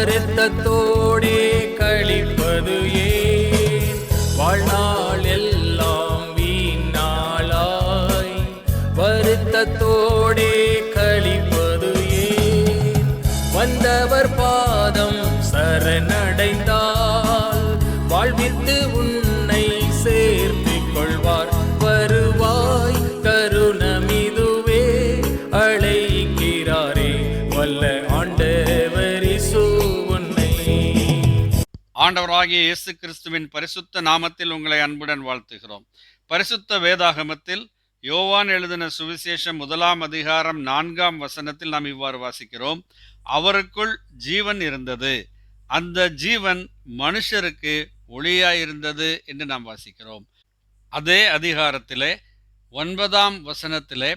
வருத்தத்தோடே கழிப்பது ஏன்? வாழ்நாள் எல்லாம் வீணாளாய் வருத்தத்தோடே கழிப்பது ஏன்? வந்தவர் பாதம் சரணடைந்தால் வாழ்வித்து உன்னை சேர்த்துக் கொள்வார். வருவாய் தருணமிதுவே, அழைக்கிறாரே வல்ல ஆண்டவர் இயேசு உன்னை. ஆண்டவராகிய இயேசு கிறிஸ்துவின் பரிசுத்த நாமத்தில் உங்களை அன்புடன் வாழ்த்துகிறோம். பரிசுத்த வேதாகமத்தில் யோவான் எழுதின சுவிசேஷம் 1 அதிகாரம் 4 நாம் இவ்வாறு வாசிக்கிறோம். அவருக்குள் ஜீவன் இருந்தது, அந்த ஜீவன் மனுஷருக்கு ஒளியாயிருந்தது என்று நாம் வாசிக்கிறோம். அதே அதிகாரத்திலே 9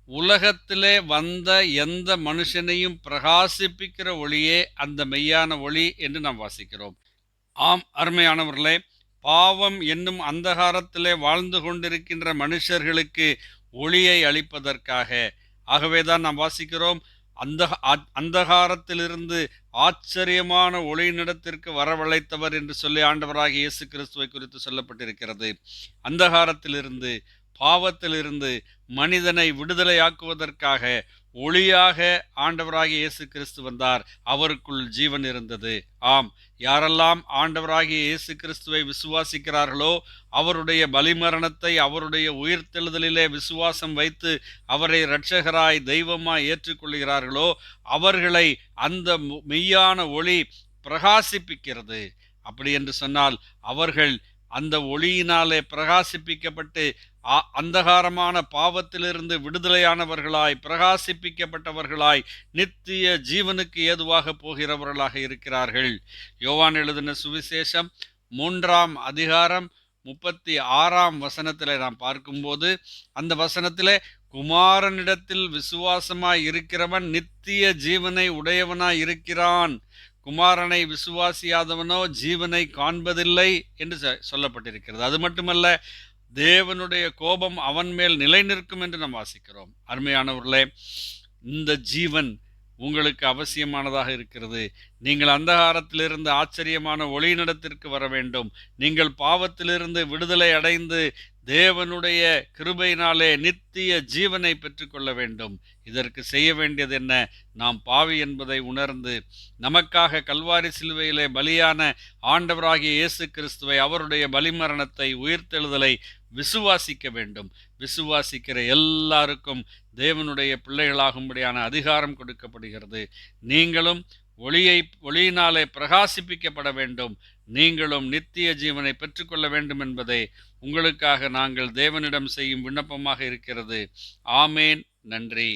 உலகத்திலே வந்த எந்த மனுஷனையும் பிரகாசிப்பிக்கிற ஒளியே அந்த மெய்யான ஒளி என்று நாம் வாசிக்கிறோம். ஆம் அருமையானவர்களே, பாவம் என்னும் அந்தகாரத்திலே வாழ்ந்து கொண்டிருக்கின்ற மனுஷர்களுக்கு ஒளியை அளிப்பதற்காக. ஆகவேதான் நாம் வாசிக்கிறோம், அந்தகாரத்திலிருந்து ஆச்சரியமான ஒளியினிடத்திற்கு வரவழைத்தவர் என்று சொல்லி ஆண்டவராகிய இயேசு கிறிஸ்துவை குறித்து சொல்லப்பட்டிருக்கிறது. அந்தகாரத்திலிருந்து, பாவத்திலிருந்து மனிதனை விடுதலையாக்குவதற்காக ஒளியாக ஆண்டவராகிய இயேசு கிறிஸ்து வந்தார். அவருக்குள் ஜீவன் இருந்தது. ஆம், யாரெல்லாம் ஆண்டவராகிய இயேசு கிறிஸ்துவை விசுவாசிக்கிறார்களோ, அவருடைய பலிமரணத்தை, அவருடைய உயிர்த்தெழுதலிலே விசுவாசம் வைத்து அவரை இரட்சகராய் தெய்வமாய் ஏற்றுக்கொள்கிறார்களோ, அவர்களை அந்த மெய்யான ஒளி பிரகாசிப்பிக்கிறது. அப்படி என்று சொன்னால் அவர்கள் அந்த ஒளியினாலே பிரகாசிப்பிக்கப்பட்டு அந்தகாரமான பாவத்திலிருந்து விடுதலையானவர்களாய், பிரகாசிப்பிக்கப்பட்டவர்களாய், நித்திய ஜீவனுக்கு ஏதுவாக போகிறவர்களாக இருக்கிறார்கள். யோவான் எழுதின சுவிசேஷம் 3 அதிகாரம் 36 நாம் பார்க்கும்போது, அந்த வசனத்திலே குமாரனிடத்தில் விசுவாசமாய் இருக்கிறவன் நித்திய ஜீவனை உடையவனாய் இருக்கிறான், குமாரனை விசுவாசியாதவனோ ஜீவனை காண்பதில்லை என்று சொல்லப்பட்டிருக்கிறது. அது மட்டுமல்ல, தேவனுடைய கோபம் அவன் மேல் நிலை நிற்கும் என்று நாம் வாசிக்கிறோம். அருமையானவர்களே, இந்த ஜீவன் உங்களுக்கு அவசியமானதாக இருக்கிறது. நீங்கள் அந்தகாரத்திலிருந்து ஆச்சரியமான ஒளியினிடத்திற்கு வர வேண்டும். நீங்கள் பாவத்திலிருந்து விடுதலை அடைந்து தேவனுடைய கிருபையினாலே நித்திய ஜீவனை பெற்றுக்கொள்ள வேண்டும். இதற்கு செய்ய வேண்டியது என்ன? நாம் பாவி என்பதை உணர்ந்து, நமக்காக கல்வாரி சிலுவையிலே பலியான ஆண்டவராகிய இயேசு கிறிஸ்துவை, அவருடைய பலிமரணத்தை, உயிர்த்தெழுதலை விசுவாசிக்க வேண்டும். விசுவாசிக்கிற எல்லாருக்கும் தேவனுடைய பிள்ளைகளாகும்படியான அதிகாரம் கொடுக்கப்படுகிறது. நீங்களும் ஒளியினாலே பிரகாசிப்பிக்கப்பட வேண்டும். நீங்களும் நித்திய ஜீவனை பெற்றுக்கொள்ள வேண்டும் என்பதை உங்களுக்காக நாங்கள் தேவனிடம் செய்யும் விண்ணப்பமாக இருக்கிறது. ஆமேன். நன்றி.